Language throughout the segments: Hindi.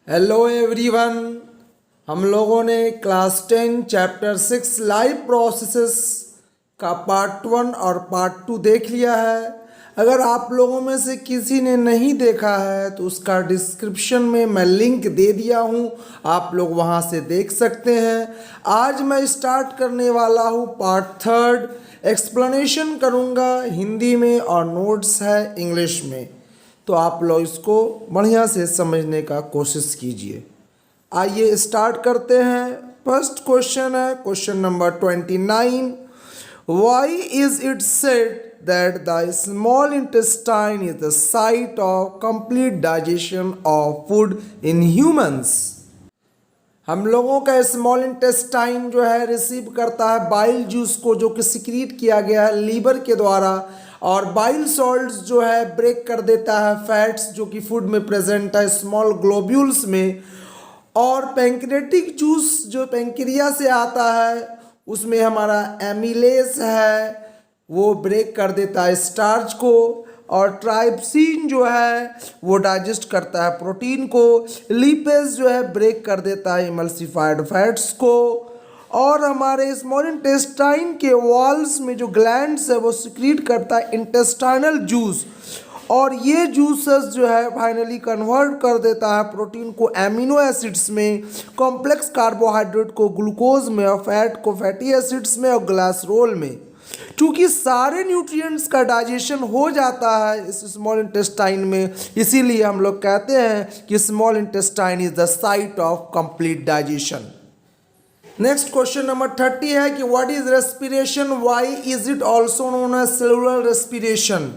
Hello everyone. हम लोगों ने क्लास 10 चैप्टर 6 लाइव प्रोसेसेस का पार्ट 1 और पार्ट 2 देख लिया है। अगर आप लोगों में से किसी ने नहीं देखा है तो उसका डिस्क्रिप्शन में मैं लिंक दे दिया हूँ, आप लोग वहाँ से देख सकते हैं। आज मैं स्टार्ट करने वाला हूँ पार्ट 3, एक्सप्लेनेशन करूँगा हिंदी में और नोट्स है इंग्लिश में, तो आप लोग इसको बढ़िया से समझने का कोशिश कीजिए। आइए स्टार्ट करते हैं। फर्स्ट क्वेश्चन है question number 29। Why is it said that the small intestine is the site of complete digestion of food in humans. हम लोगों का स्मॉल इंटेस्टाइन जो है रिसीव करता है बाइल जूस को, जो कि सिक्रीट किया गया है लीवर के द्वारा, और बाइल सॉल्ट्स जो है ब्रेक कर देता है फैट्स जो कि फूड में प्रेजेंट है स्मॉल ग्लोब्यूल्स में, और पैंक्रेटिक जूस जो पैंक्रिया से आता है उसमें हमारा एमिलेस है वो ब्रेक कर देता है स्टार्च को, और ट्राइप्सिन जो है वो डाइजेस्ट करता है प्रोटीन को, लिपेज जो है ब्रेक कर देता है इमल्सिफाइड फैट्स को, और हमारे स्मॉल इंटेस्टाइन के वॉल्स में जो ग्लैंड्स है वो सिक्रीट करता है इंटेस्टाइनल जूस, और ये जूसेस जो है फाइनली कन्वर्ट कर देता है प्रोटीन को एमिनो एसिड्स में, कॉम्प्लेक्स कार्बोहाइड्रेट को ग्लूकोज में, और फैट को फैटी एसिड्स में और ग्लाइसरोल में। क्योंकि सारे न्यूट्रिएंट्स का डाइजेशन हो जाता है इस स्मॉल इंटेस्टाइन में, इसीलिए हम लोग कहते हैं कि small intestine is the site of complete digestion. Next question number 30 है कि what is respiration, why is it also known as cellular respiration.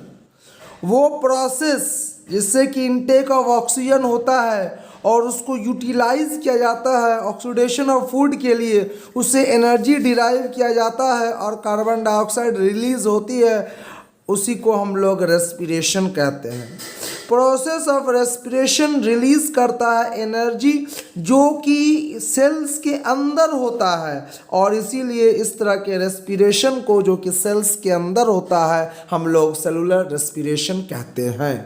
वो प्रोसेस जिससे कि इनटेक ऑफ ऑक्सीजन होता है और उसको यूटिलाइज किया जाता है ऑक्सीडेशन ऑफ फूड के लिए, उससे एनर्जी डिराइव किया जाता है और कार्बन डाइऑक्साइड रिलीज होती है, उसी को हम लोग रेस्पिरेशन कहते हैं। प्रोसेस ऑफ रेस्पिरेशन रिलीज करता है एनर्जी जो कि सेल्स के अंदर होता है, और इसीलिए इस तरह के रेस्पिरेशन को जो कि सेल्स के अंदर होता है हम लोग सेलुलर रेस्पिरेशन कहते हैं।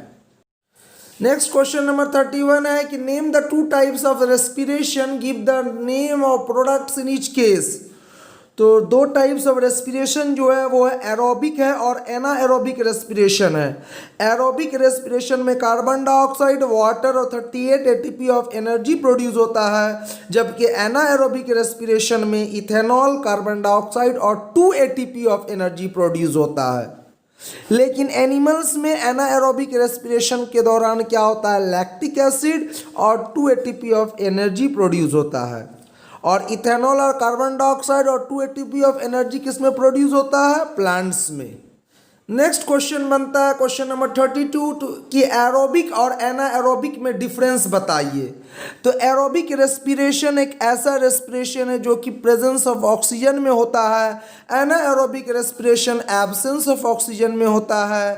नेक्स्ट क्वेश्चन नंबर 31 है कि name the two types of respiration, give the name of products in each case. तो दो टाइप्स ऑफ रेस्पिरेशन जो है वो है एरोबिक है और एनाएरोबिक रेस्पिरेशन है। एरोबिक रेस्पिरेशन में कार्बन डाइऑक्साइड, वाटर और 38 एटीपी ऑफ एनर्जी प्रोड्यूस होता है, जबकि एनाएरोबिक रेस्पिरेशन में इथेनॉल, कार्बन डाइऑक्साइड और 2 एटीपी ऑफ एनर्जी प्रोड्यूस होता है। लेकिन एनिमल्स में एनाएरोबिक रेस्पिरेशन के दौरान क्या होता है, लैक्टिक एसिड और 2 एटीपी ऑफ एनर्जी प्रोड्यूस होता है, और इथेनॉल और कार्बन डाइऑक्साइड और 2 एटीपी ऑफ एनर्जी किस में प्रोड्यूस होता है, प्लांट्स में। नेक्स्ट क्वेश्चन बनता है क्वेश्चन नंबर 32 कि एरोबिक और एनाएरोबिक में डिफरेंस बताइए। तो एरोबिक रेस्पिरेशन एक ऐसा रेस्पिरेशन है जो कि प्रेजेंस ऑफ ऑक्सीजन में होता है, एनाएरोबिक रेस्पिरेशन एब्सेंस ऑफ ऑक्सीजन में होता है।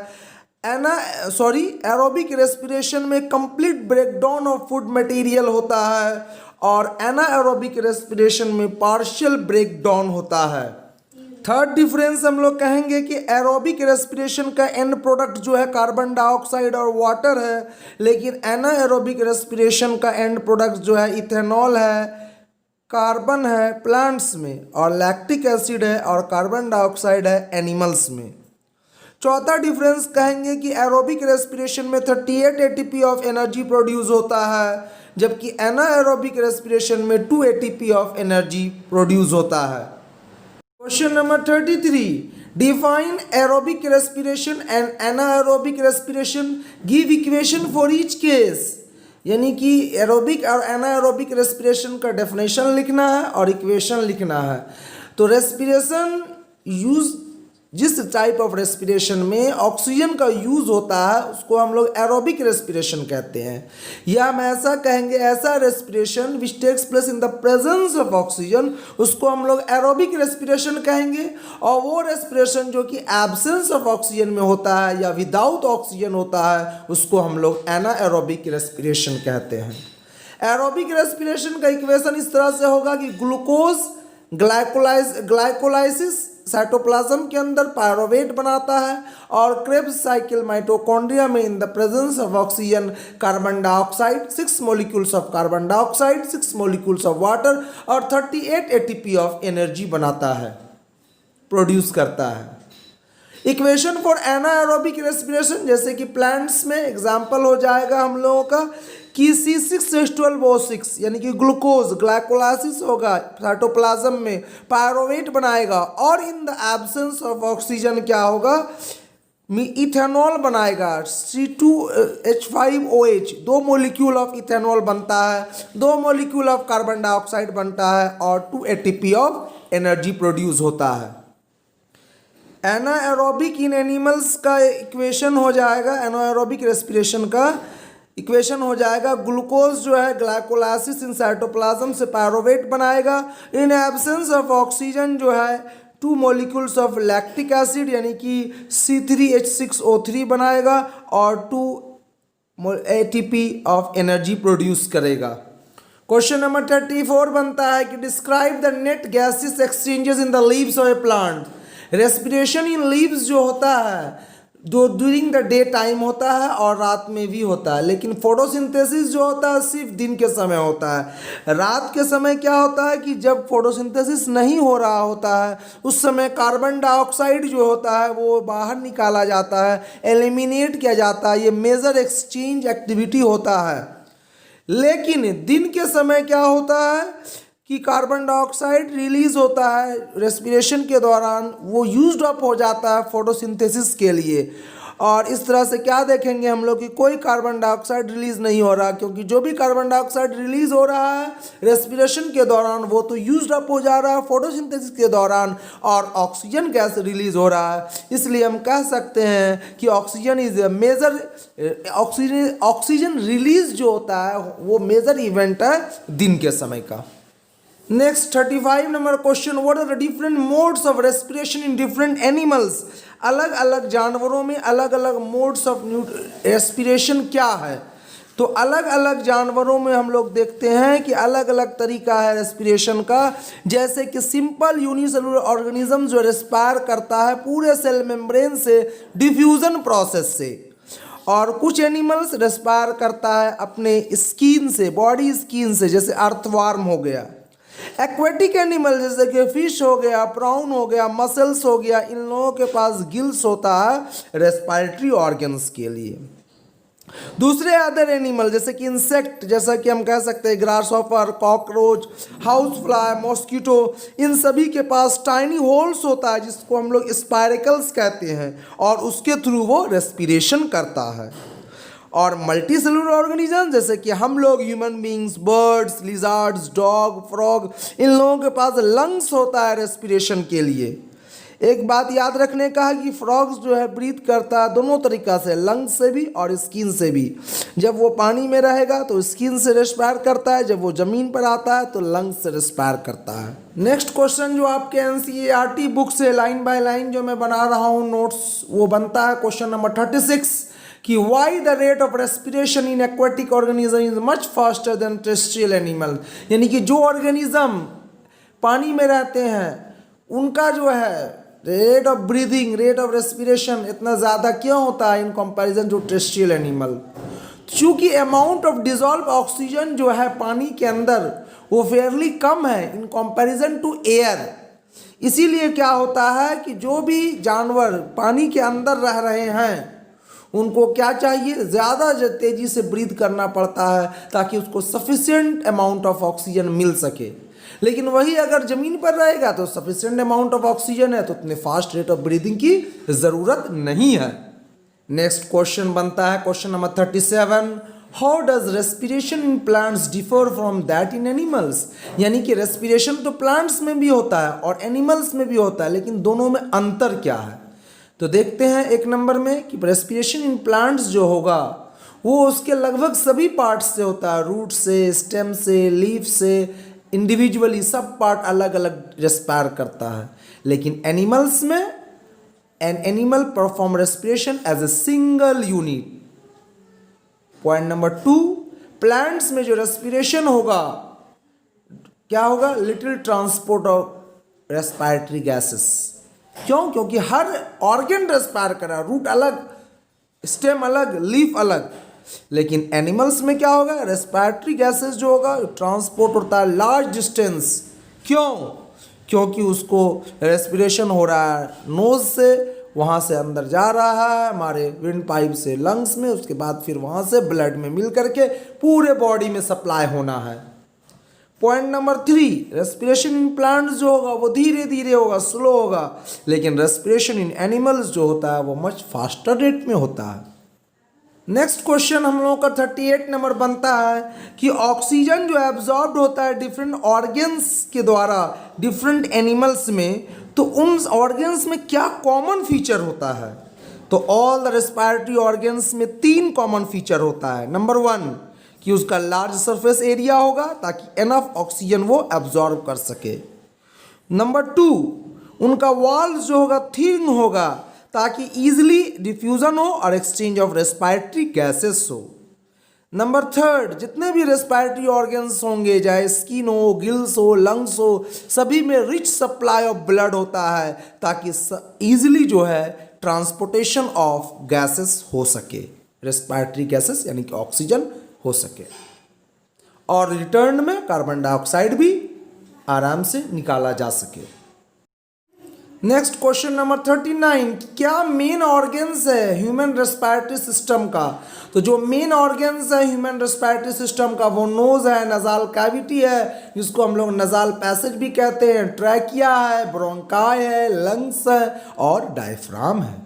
एरोबिक रेस्पिरेशन में complete breakdown of food material होता है, और एनाएरोबिक रेस्पिरेशन में पार्शियल ब्रेकडाउन होता है। थर्ड डिफरेंस हम लोग कहेंगे कि एरोबिक रेस्पिरेशन का एंड प्रोडक्ट जो है कार्बन डाइऑक्साइड और वाटर है, लेकिन एनाएरोबिक रेस्पिरेशन का एंड प्रोडक्ट जो है इथेनॉल है, कार्बन है प्लांट्स में, और लैक्टिक एसिड है और कार्बन डाइऑक्साइड है एनिमल्स में। चौथा डिफरेंस कहेंगे कि एरोबिक रेस्पिरेशन में 38 एटीपी ऑफ एनर्जी प्रोड्यूस होता है, जबकि एनाएरोबिक रेस्पिरेशन में 2 एटीपी ऑफ एनर्जी प्रोड्यूस होता है। Question number 33, define aerobic respiration and anaerobic respiration, give equation for each case. यानी कि एरोबिक और एनाएरोबिक रेस्पिरेशन का डेफिनेशन लिखना है और इक्वेशन लिखना है। तो रेस्पिरेशन यूज, जिस टाइप ऑफ रेस्पिरेशन में ऑक्सीजन का यूज होता है उसको हम लोग एरोबिक रेस्पिरेशन कहते हैं, या हम ऐसा कहेंगे ऐसा respiration which takes place in the presence of oxygen, उसको हम लोग एरोबिक रेस्पिरेशन कहेंगे। और वो रेस्पिरेशन जो कि एब्सेंस ऑफ ऑक्सीजन में होता है या विदाउट ऑक्सीजन होता है उसको हम लोग एनाएरोबिक रेस्पिरेशन कहते हैं। एरोबिक रेस्पिरेशन का इक्वेशन इस तरह से होगा कि ग्लूकोज ग्लाइकोलाइसिस साइटोप्लाज्म के अंदर पायरोवेट बनाता है और क्रेब्स साइकिल माइटोकॉन्ड्रिया में इन the presence of oxygen carbon dioxide 6 molecules of carbon dioxide 6 molecules of water और 38 एटीपी ऑफ एनर्जी बनाता है, प्रोड्यूस करता है। इक्वेशन फॉर एनाएरोबिक रेस्पिरेशन, जैसे कि प्लांट्स में एग्जाम्पल हो जाएगा हम लोगों का कि C6H12O6 यानी कि ग्लूकोज ग्लाइकोलाइसिस होगा साइटोप्लाज्म में, पायरोवेट बनाएगा और in the absence of oxygen क्या होगा, इथेनॉल बनाएगा C2H5OH, 2 मॉलिक्यूल ऑफ इथेनॉल बनता है, 2 मॉलिक्यूल ऑफ कार्बन डाइऑक्साइड बनता है और 2 एटीपी ऑफ एनर्जी प्रोड्यूस होता है। एनाएरोबिक इन एनिमल्स का इक्वेशन हो जाएगा, एनाएरोबिक रेस्पिरेशन का इक्वेशन हो जाएगा, ग्लूकोज जो है ग्लाइकोलाइसिस इन साइटोप्लाज्म से पायरोवेट बनाएगा, इन एब्सेंस ऑफ ऑक्सीजन जो है 2 मॉलिक्यूल्स ऑफ लैक्टिक एसिड यानी कि C3H6O3 बनाएगा और 2 एटीपी ऑफ एनर्जी प्रोड्यूस करेगा। क्वेश्चन नंबर 34 बनता है कि describe the net gases exchanges in the leaves of A plant. Respiration in leaves जो होता है जो ड्यूरिंग द डे टाइम होता है और रात में भी होता है, लेकिन फोटोसिंथेसिस जो होता है सिर्फ दिन के समय होता है। रात के समय क्या होता है कि जब फोटोसिंथेसिस नहीं हो रहा होता है उस समय कार्बन डाइऑक्साइड जो होता है वो बाहर निकाला जाता है, एलिमिनेट किया जाता है, ये मेजर एक्सचेंज एक्टिविटी होता है। लेकिन दिन के समय क्या होता है कि कार्बन डाइऑक्साइड रिलीज होता है रेस्पिरेशन के दौरान, वो यूज्ड अप हो जाता है फोटोसिंथेसिस के लिए, और इस तरह से क्या देखेंगे हम लोग कि कोई कार्बन डाइऑक्साइड रिलीज नहीं हो रहा, क्योंकि जो भी कार्बन डाइऑक्साइड रिलीज हो रहा है रेस्पिरेशन के दौरान वो तो यूज्ड अप हो जा रहा है फोटोसिंथेसिस के दौरान, और ऑक्सीजन गैस रिलीज हो रहा है। इसलिए हम कह सकते हैं कि oxygen is a major, oxygen release जो होता है वो मेजर इवेंट है दिन के समय का। Next 35 number question, what are the different modes of respiration in different animals. अलग अलग जानवरों में अलग अलग मोड्स ऑफ रेस्पिरेशन क्या है। तो अलग अलग जानवरों में हम लोग देखते हैं कि अलग अलग तरीका है रेस्पिरेशन का। जैसे कि सिंपल यूनिसेलुलर ऑर्गेनिज्म जो रेस्पायर करता है पूरे सेल मेम्ब्रेन से डिफ्यूजन प्रोसेस से, और कुछ एनिमल्स रेस्पायर करता है अपने स्किन से, बॉडी स्किन से, जैसे अर्थवार्म हो गया। एक्वेटिक एनिमल जैसे कि फिश हो गया, प्राउन हो गया, मसल्स हो गया, इन लोगों के पास गिल्स होता है रेस्पिरेटरी ऑर्गन्स के लिए। दूसरे अदर एनिमल जैसे कि इंसेक्ट, जैसा कि हम कह सकते हैं grasshopper, cockroach, house fly, mosquito, इन सभी के पास टाइनी होल्स होता है जिसको हम लोग स्पाइरेकल्स कहते हैं, और उसके थ्रू वो रेस्पिरेशन करता है। और मल्टी सेलुलर ऑर्गेनिज्म जैसे कि हम लोग human beings, birds, lizards, dog, frog, इन लोगों के पास लंग्स होता है रेस्पिरेशन के लिए। एक बात याद रखने का है कि फ्रॉग्स जो है ब्रीथ करता है दोनों तरीका से, लंग्स से भी और स्किन से भी। जब वो पानी में रहेगा तो स्किन से रेस्पायर करता है, जब वो जमीन पर आता है तो लंग्स से रेस्पायर करता है। नेक्स्ट क्वेश्चन जो आपके NCERT बुक से लाइन बाय लाइन जो मैं बना रहा हूँ नोट्स, वो बनता है क्वेश्चन नंबर 36 कि why the rate of respiration in aquatic organism is much faster than terrestrial animal. यानी कि जो ऑर्गेनिज्म पानी में रहते हैं उनका जो है rate of breathing, rate of respiration इतना ज़्यादा क्यों होता है in comparison to terrestrial animal. चूँकि अमाउंट ऑफ डिजॉल्व ऑक्सीजन जो है पानी के अंदर वो फेयरली कम है इन कंपैरिजन टू एयर। इसीलिए क्या होता है कि जो भी जानवर पानी के अंदर रह रहे हैं उनको क्या चाहिए, ज़्यादा तेज़ी से ब्रीथ करना पड़ता है ताकि उसको सफिशिएंट अमाउंट ऑफ ऑक्सीजन मिल सके। लेकिन वही अगर ज़मीन पर रहेगा तो सफिशिएंट अमाउंट ऑफ ऑक्सीजन है तो उतने फास्ट रेट ऑफ ब्रीदिंग की ज़रूरत नहीं है। नेक्स्ट क्वेश्चन बनता है question number 37, how does respiration in plants differ from that in animals. यानी कि रेस्पिरेशन तो प्लांट्स में भी होता है और एनिमल्स में भी होता है, लेकिन दोनों में अंतर क्या है। तो देखते हैं एक नंबर में कि रेस्पिरेशन इन प्लांट्स जो होगा वो उसके लगभग सभी पार्ट्स से होता है, रूट से, स्टेम से, लीफ से, इंडिविजुअली सब पार्ट अलग अलग रेस्पायर करता है। लेकिन एनिमल्स में an animal perform respiration as a single unit. Point number 2, plants में जो रेस्पिरेशन होगा क्या होगा, little transport of respiratory gases. क्यों? क्योंकि हर ऑर्गन रेस्पायर कर रहा है, रूट अलग, स्टेम अलग, लीफ अलग। लेकिन एनिमल्स में क्या होगा, रेस्पिरेटरी गैसेस जो होगा ट्रांसपोर्ट होता है लार्ज डिस्टेंस। क्यों? क्योंकि उसको रेस्पिरेशन हो रहा है नोज से, वहाँ से अंदर जा रहा है हमारे विंड पाइप से लंग्स में, उसके बाद फिर वहाँ से ब्लड में मिल करके पूरे बॉडी में सप्लाई होना है। Point number 3, respiration in plants जो होगा वो धीरे धीरे होगा, स्लो होगा, लेकिन रेस्पिरेशन इन एनिमल्स जो होता है वो मच फास्टर रेट में होता है। नेक्स्ट क्वेश्चन हम लोगों का 38 नंबर बनता है कि ऑक्सीजन जो एब्जॉर्ब होता है डिफरेंट ऑर्गन्स के द्वारा डिफरेंट एनिमल्स में, तो उन ऑर्गन्स में क्या कॉमन फीचर होता है? तो ऑल द रेस्पिरेटरी ऑर्गन्स में 3 कॉमन फीचर होता है। नंबर 1 कि उसका लार्ज सरफेस एरिया होगा ताकि एनफ ऑक्सीजन वो एब्जॉर्ब कर सके। नंबर 2 उनका वॉल्स जो होगा थिन होगा ताकि इजीली डिफ्यूजन हो और एक्सचेंज ऑफ रेस्पिरेटरी गैसेस हो। नंबर 3 जितने भी रेस्पिरेटरी ऑर्गन्स होंगे, चाहे स्किन हो, गिल्स हो, लंग्स हो, सभी में रिच सप्लाई ऑफ ब्लड होता है ताकि इजीली जो है ट्रांसपोर्टेशन ऑफ गैसेस हो सके, रेस्पिरेटरी गैसेस यानी कि ऑक्सीजन हो सके, और रिटर्न में कार्बन डाइऑक्साइड भी आराम से निकाला जा सके। नेक्स्ट क्वेश्चन नंबर 39, क्या मेन ऑर्गन्स है ह्यूमन रेस्पिरेटरी सिस्टम का? तो जो मेन ऑर्गन्स है ह्यूमन रेस्पिरेटरी सिस्टम का वो नोज है, नजाल कैविटी है जिसको हम लोग नजाल पैसेज भी कहते हैं, ट्रैकिया है, ब्रोंकाई है, लंग्स है और डायफ्राम है।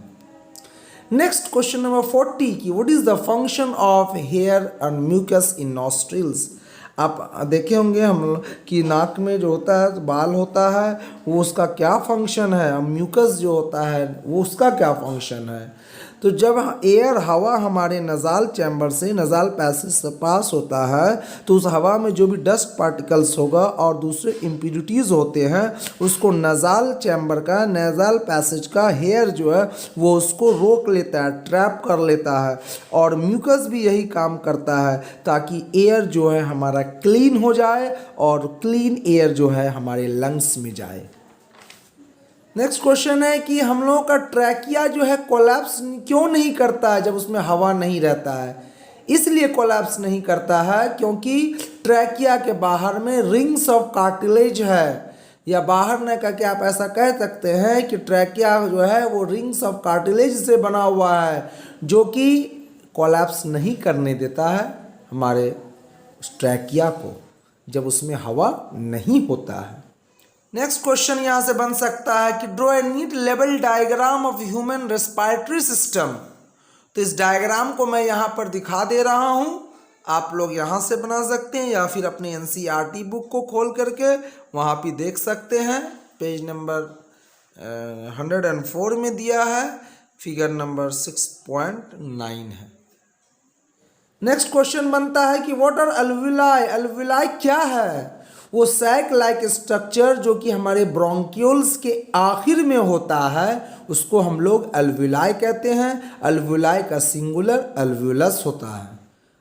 नेक्स्ट क्वेश्चन नंबर 40 की what is the function of hair and mucus in nostrils? आप देखे होंगे हम लोग कि नाक में जो होता है बाल होता है वो उसका क्या फंक्शन है, म्यूकस जो होता है वो उसका क्या फंक्शन है। तो जब एयर हवा हमारे नज़ाल चैम्बर से नज़ाल पैसेज से पास होता है तो उस हवा में जो भी डस्ट पार्टिकल्स होगा और दूसरे इम्प्यूरिटीज़ होते हैं उसको नज़ाल चैम्बर का, नज़ाल पैसेज का हेयर जो है वो उसको रोक लेता है, ट्रैप कर लेता है, और म्यूकस भी यही काम करता है ताकि एयर जो है हमारा क्लीन हो जाए और क्लीन एयर जो है हमारे लंग्स में जाए। नेक्स्ट क्वेश्चन है कि हम लोगों का ट्रैकिया जो है कोलैप्स क्यों नहीं करता है जब उसमें हवा नहीं रहता है? इसलिए कोलैप्स नहीं करता है क्योंकि ट्रैकिया के बाहर में रिंग्स ऑफ कार्टिलेज है, या बाहर न करके आप ऐसा कह सकते हैं कि ट्रैकिया जो है वो रिंग्स ऑफ कार्टिलेज से बना हुआ है जो कि कोलैप्स नहीं करने देता है हमारे ट्रैकिया को जब उसमें हवा नहीं होता है। नेक्स्ट क्वेश्चन यहाँ से बन सकता है कि draw a neat level diagram of human respiratory system. तो इस डायग्राम को मैं यहाँ पर दिखा दे रहा हूँ, आप लोग यहाँ से बना सकते हैं या फिर अपने एनसीईआरटी बुक को खोल करके वहाँ भी देख सकते हैं। पेज नंबर 104 में दिया है, फिगर नंबर 6.9 है। नेक्स्ट क्वेश्चन बनता है कि व्हाट आर अल्विलाई? अल्विलाई क्या है? वो सैक लाइक स्ट्रक्चर जो कि हमारे ब्रोंक्यूल्स के आखिर में होता है उसको हम लोग अल्विलाई कहते हैं। अल्विलाई का सिंगुलर अल्वियलस होता है।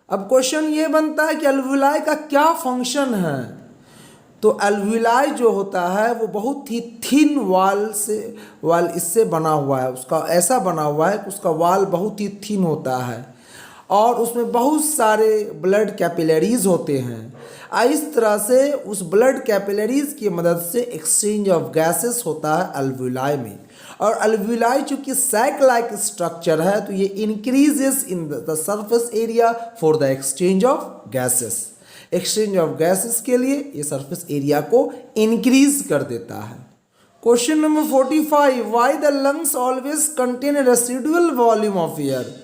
अब क्वेश्चन ये बनता है कि अल्विलाई का क्या फंक्शन है? तो अल्विलाई जो होता है वो बहुत ही थिन वाल इससे बना हुआ है, उसका ऐसा बना हुआ है कि उसका वाल बहुत ही थिन होता है और उसमें बहुत सारे ब्लड कैपिलरीज होते हैं। इस तरह से उस ब्लड कैपिलरीज की मदद से एक्सचेंज ऑफ गैसेस होता है अल्विलाई में। और अल्विलाई चूँकि सैक लाइक स्ट्रक्चर है तो ये increases in the surface area for the exchange of gases. Exchange of gases के लिए ये सरफेस एरिया को इंक्रीज कर देता है। Question number 45, why the lungs always contain a residual volume of air?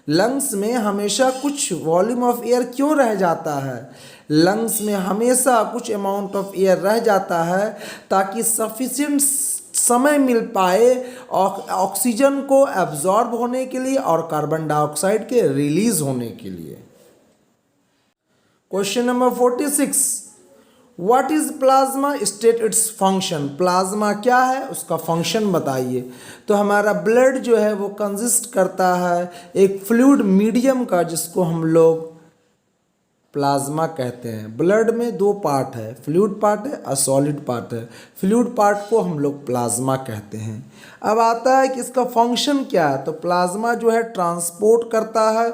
Lungs में हमेशा कुछ वॉल्यूम ऑफ एयर क्यों रह जाता है? लंग्स में हमेशा कुछ अमाउंट ऑफ एयर रह जाता है ताकि सफिशिएंट समय मिल पाए ऑक्सीजन को एब्जॉर्ब होने के लिए और कार्बन डाइऑक्साइड के रिलीज होने के लिए। Question number 46, what is plasma? State its function. Plasma क्या है उसका फंक्शन बताइए। तो हमारा ब्लड जो है वो कंसिस्ट करता है एक फ्लूइड मीडियम का जिसको हम लोग प्लाज्मा कहते हैं। ब्लड में दो पार्ट है, फ्लूइड पार्ट है और सॉलिड पार्ट है। फ्लूइड पार्ट को हम लोग प्लाज्मा कहते हैं। अब आता है कि इसका फंक्शन क्या है। तो प्लाज्मा जो है ट्रांसपोर्ट करता है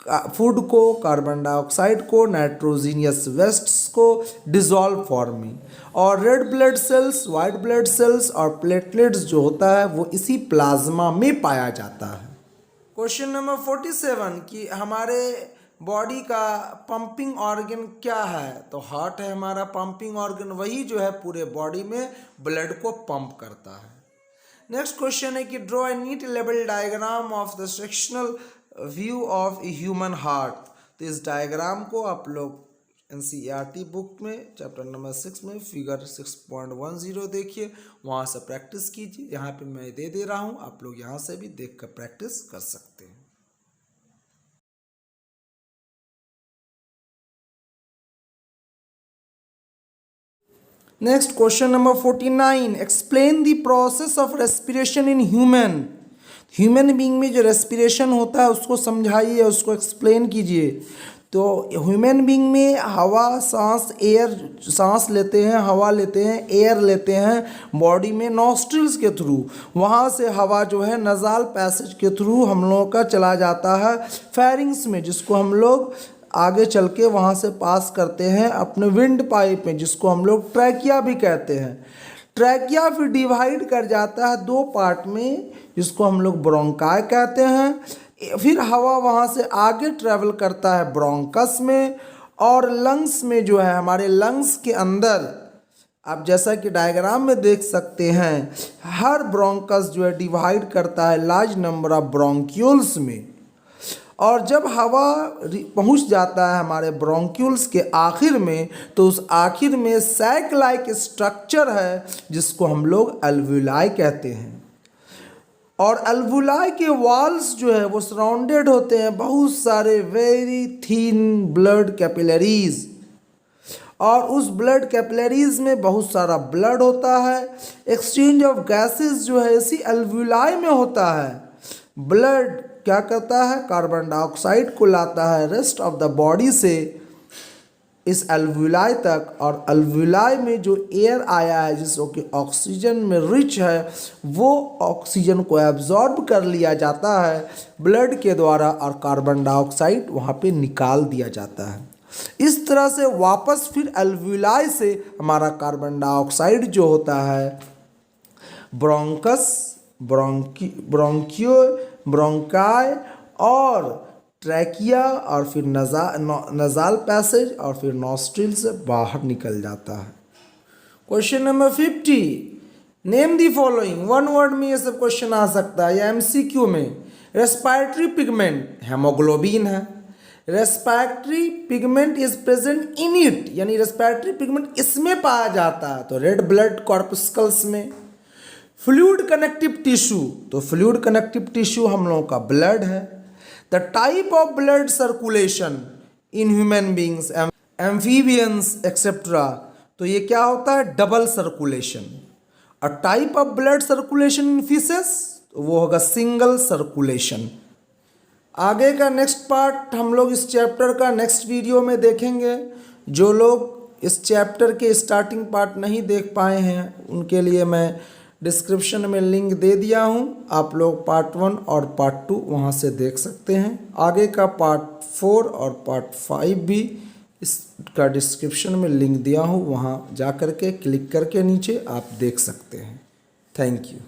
फूड को, कार्बन डाइऑक्साइड को, नाइट्रोजनियस वेस्ट्स को डिजॉल्व फॉर्म में। और red blood cells, white blood cells और प्लेटलेट्स जो होता है वो इसी प्लाज्मा में पाया जाता है। क्वेश्चन नंबर 47 कि हमारे बॉडी का पंपिंग ऑर्गन क्या है। तो हार्ट है हमारा पंपिंग ऑर्गन, वही जो है पूरे बॉडी में ब्लड को पंप करता है। नेक्स्ट क्वेश्चन है कि draw a neat level diagram of the sectional view of a human heart. तो इस डायग्राम को आप लोग एनसीईआरटी बुक में चैप्टर नंबर 6 में फिगर 6.10 देखिए, वहाँ से प्रैक्टिस कीजिए। यहाँ पे मैं दे रहा हूँ, आप लोग यहाँ से भी देख कर प्रैक्टिस कर सकते हैं। Next question number 49, explain the process of respiration in human. Human being में जो रेस्पिरेशन होता है उसको समझाइए, उसको एक्सप्लेन कीजिए। तो ह्यूमन बीइंग में हवा, सांस, एयर, सांस लेते हैं, हवा लेते हैं, एयर लेते हैं बॉडी में नॉस्ट्रिल्स के थ्रू। वहाँ से हवा जो है नजाल पैसेज के थ्रू हम लोगों का चला जाता है फेरिंग्स में, जिसको हम लोग आगे चल के वहाँ से पास करते हैं अपने विंड पाइप में, जिसको हम लोग ट्रैकिया भी कहते हैं। ट्रैकिया फिर डिवाइड कर जाता है दो पार्ट में, जिसको हम लोग ब्रोंकाई कहते हैं। फिर हवा वहाँ से आगे ट्रेवल करता है ब्रोंकस में, और लंग्स में जो है हमारे लंग्स के अंदर आप जैसा कि डायग्राम में देख सकते हैं, हर ब्रोंकस जो है डिवाइड करता है लार्ज नंबर ऑफ ब्रोंक्यूल्स में। और जब हवा पहुंच जाता है हमारे ब्रोंक्यूल्स के आखिर में, तो उस आखिर में सैक लाइक स्ट्रक्चर है जिसको हम लोग अल्वुलाई कहते हैं। और अल्वुलाई के वॉल्स जो है वो सराउंडेड होते हैं बहुत सारे वेरी थिन ब्लड कैपिलरीज, और उस ब्लड कैपिलरीज में बहुत सारा ब्लड होता है। एक्सचेंज ऑफ गैसेस जो है इसी अल्वुलाई में होता है। ब्लड क्या करता है, कार्बन डाइऑक्साइड को लाता है रेस्ट ऑफ द बॉडी से इस अल्वुलाई तक, और अल्वुलाई में जो एयर आया है जिसको कि ऑक्सीजन में रिच है, वो ऑक्सीजन को एब्जॉर्ब कर लिया जाता है ब्लड के द्वारा, और कार्बन डाइऑक्साइड वहाँ पे निकाल दिया जाता है। इस तरह से वापस फिर अल्वुलाई से हमारा कार्बन डाइऑक्साइड जो होता है ब्रोंकस, ब्रोंकियो, ब्रोंकाई और ट्रैकिया, और फिर नजाल पैसेज, और फिर नॉस्ट्रिल से बाहर निकल जाता है। Question number 50, name the following. One word में ये सब क्वेश्चन आ सकता है या एमसीक्यू में। रेस्पिरेटरी पिगमेंट हेमोग्लोबिन है। Respiratory pigment is present in it, यानी रेस्पिरेटरी पिगमेंट इसमें पाया जाता है, तो रेड ब्लड कॉर्पस्कल्स में। फ्लूइड कनेक्टिव टिश्यू, तो फ्लूइड कनेक्टिव टिश्यू हम लोगों का ब्लड है। The type of blood circulation in human beings, amphibians etcetera, तो ये क्या होता है, डबल सर्कुलेशन। और type of blood circulation in fishes, तो वो होगा सिंगल सर्कुलेशन। आगे का नेक्स्ट पार्ट हम लोग इस चैप्टर का नेक्स्ट वीडियो में देखेंगे। जो लोग इस चैप्टर के स्टार्टिंग पार्ट नहीं देख पाए हैं उनके लिए मैं डिस्क्रिप्शन में लिंक दे दिया हूँ, आप लोग पार्ट 1 और पार्ट 2 वहाँ से देख सकते हैं। आगे का पार्ट 4 और पार्ट 5 भी इसका डिस्क्रिप्शन में लिंक दिया हूँ, वहाँ जा कर के क्लिक करके नीचे आप देख सकते हैं। Thank you.